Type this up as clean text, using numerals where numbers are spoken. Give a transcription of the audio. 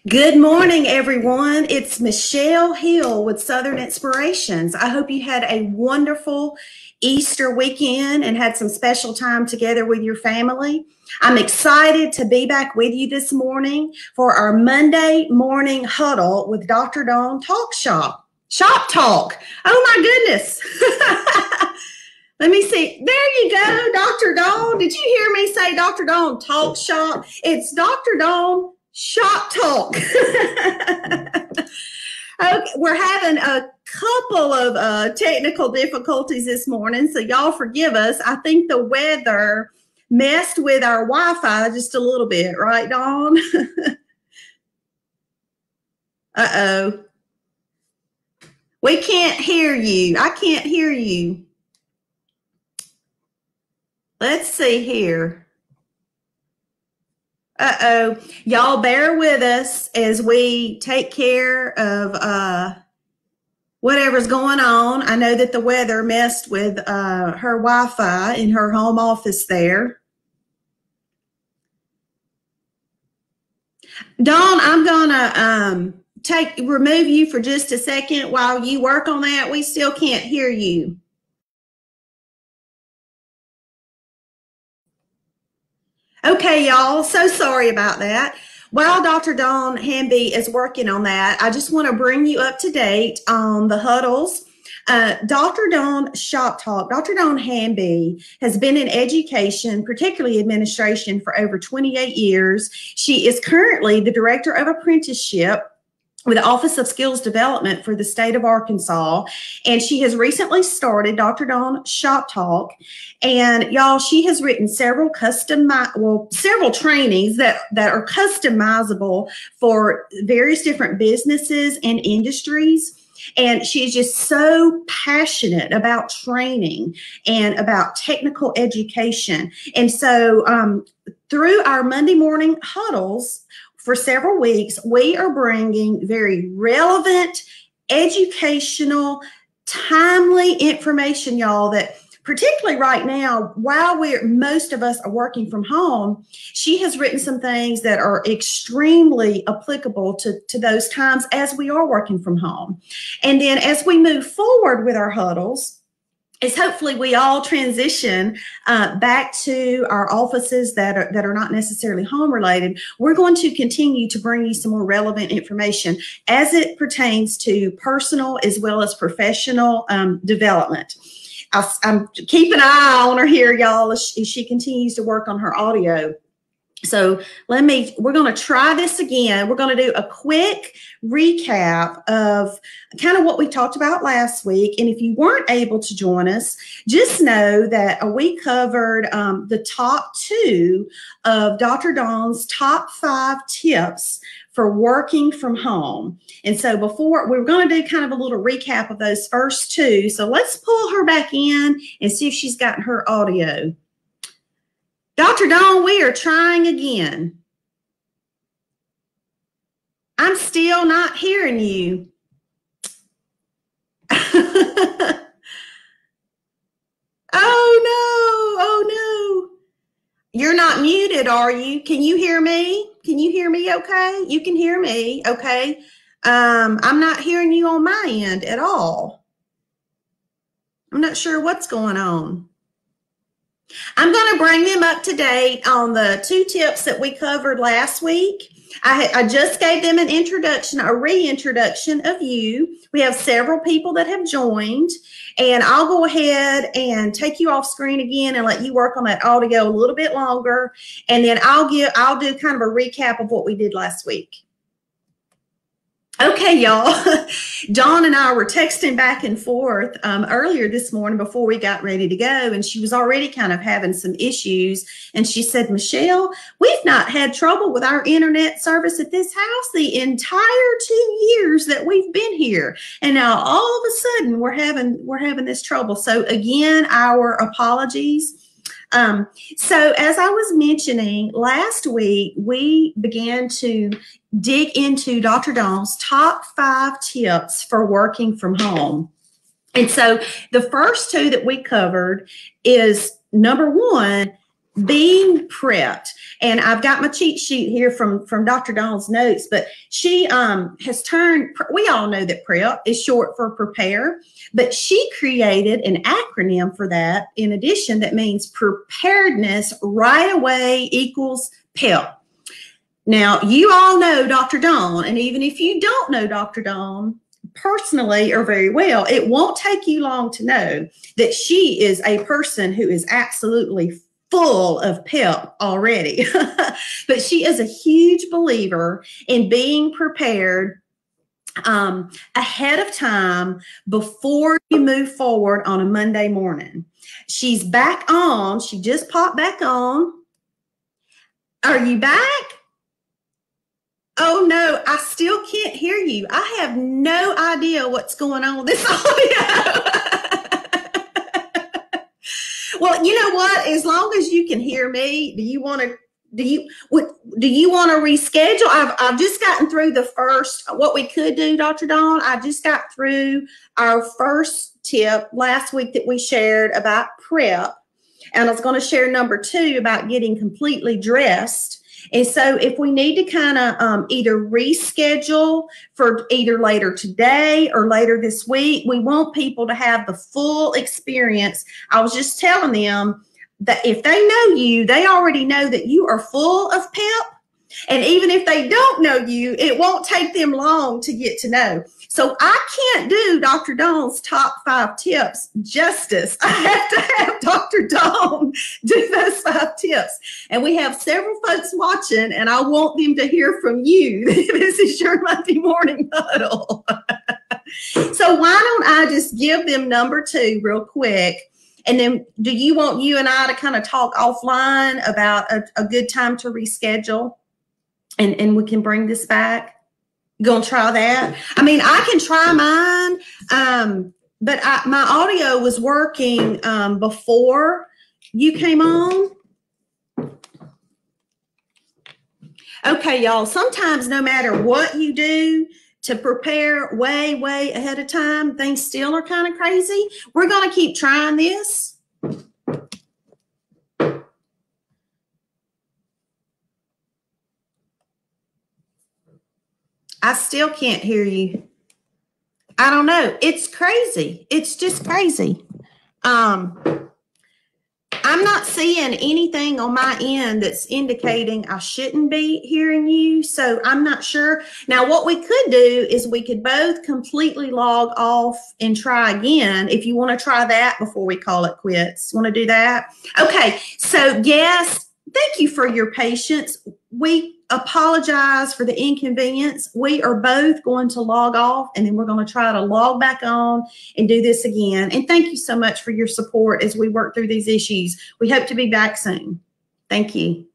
Good morning, everyone. It's Michelle Hill with Southern Inspirations. I hope you had a wonderful Easter weekend and had some special time together with your family. I'm excited to be back with you this morning for our Monday morning huddle with Dr. Dawn Shop Talk. Oh my goodness. Let me see. There you go, Dr. Dawn. Did you hear me say Dr. Dawn Talk Shop? It's Dr. Dawn Shop Talk. Okay, we're having a couple of technical difficulties this morning, so y'all forgive us. I think the weather messed with our Wi-Fi just a little bit, right, Dawn? Uh-oh. We can't hear you. I can't hear you. Let's see here. Uh-oh. Y'all bear with us as we take care of whatever's going on. I know that the weather messed with her Wi-Fi in her home office there. Dawn, I'm going to remove you for just a second while you work on that. We still can't hear you. Okay, y'all, so sorry about that. While Dr. Dawn Hamby is working on that, I just want to bring you up to date on the huddles. Dr. Dawn Shop Talk, Dr. Dawn Hamby has been in education, particularly administration, for over 28 years. She is currently the Director of Apprenticeship with the Office of Skills Development for the state of Arkansas. And she has recently started Dr. Dawn Shop Talk. And y'all, she has written several trainings that are customizable for various different businesses and industries. And she is just so passionate about training and about technical education. And so through our Monday morning huddles, for several weeks, we are bringing very relevant, educational, timely information, y'all, that particularly right now, while most of us are working from home, she has written some things that are extremely applicable to those times as we are working from home. And then as we move forward with our huddles, is hopefully we all transition back to our offices that are not necessarily home related. We're going to continue to bring you some more relevant information as it pertains to personal as well as professional development. I'm keep an eye on her here, y'all, as she continues to work on her audio. So we're going to try this again. We're going to do a quick recap of kind of what we talked about last week. And if you weren't able to join us, just know that we covered the top 2 of Dr. Dawn's top 5 tips for working from home. And so we're going to do kind of a little recap of those first 2. So let's pull her back in and see if she's gotten her audio. Dr. Dawn, we are trying again. I'm still not hearing you. Oh no. You're not muted, are you? Can you hear me? Can you hear me okay? You can hear me, okay. I'm not hearing you on my end at all. I'm not sure what's going on. I'm going to bring them up to date on the 2 tips that we covered last week. I just gave them an introduction, a reintroduction of you. We have several people that have joined, and I'll go ahead and take you off screen again and let you work on that audio a little bit longer, and then I'll do kind of a recap of what we did last week. Okay, y'all. Dawn and I were texting back and forth earlier this morning before we got ready to go, and she was already kind of having some issues. And she said, Michelle, we've not had trouble with our internet service at this house the entire 2 years that we've been here. And now all of a sudden we're having this trouble. So again, our apologies. So as I was mentioning last week, we began to dig into Dr. Dawn's top 5 tips for working from home. And so the first 2 that we covered is number 1, being prepped. And I've got my cheat sheet here from Dr. Dawn's notes, but she has turned, we all know that PREP is short for prepare, but she created an acronym for that in addition that means preparedness right away equals PEP. Now, you all know Dr. Dawn, and even if you don't know Dr. Dawn personally or very well, it won't take you long to know that she is a person who is absolutely full of pep already. But she is a huge believer in being prepared ahead of time before you move forward on a Monday morning. She's back on. She just popped back on. Are you back? Oh, no, I still can't hear you. I have no idea what's going on with this audio. Well, you know what? As long as you can hear me, do you want to reschedule? I've just gotten through the first, what we could do, Dr. Dawn. I just got through our first tip last week that we shared about prep. And I was going to share number 2 about getting completely dressed. And so if we need to kind of either reschedule for either later today or later this week, we want people to have the full experience. I was just telling them that if they know you, they already know that you are full of pep. And even if they don't know you, it won't take them long to get to know. So I can't do Dr. Dawn's top 5 tips justice. I have to have Dr. Dawn do those 5 tips. And we have several folks watching, and I want them to hear from you. This is your Monday morning huddle. So why don't I just give them number 2 real quick? And then do you want you and I to kind of talk offline about a good time to reschedule? And we can bring this back? You gonna try that? I mean, I can try mine, but my audio was working before you came on. Okay, y'all, sometimes no matter what you do to prepare way, way ahead of time, things still are kind of crazy. We're gonna keep trying this. I still can't hear you. I don't know. It's crazy. It's just crazy. I'm not seeing anything on my end that's indicating I shouldn't be hearing you. So I'm not sure. Now, what we could do is we could both completely log off and try again. If you want to try that before we call it quits. Want to do that? Okay. So yes, thank you for your patience. We apologize for the inconvenience. We are both going to log off, and then we're going to try to log back on and do this again. And thank you so much for your support as we work through these issues. We hope to be back soon. Thank you.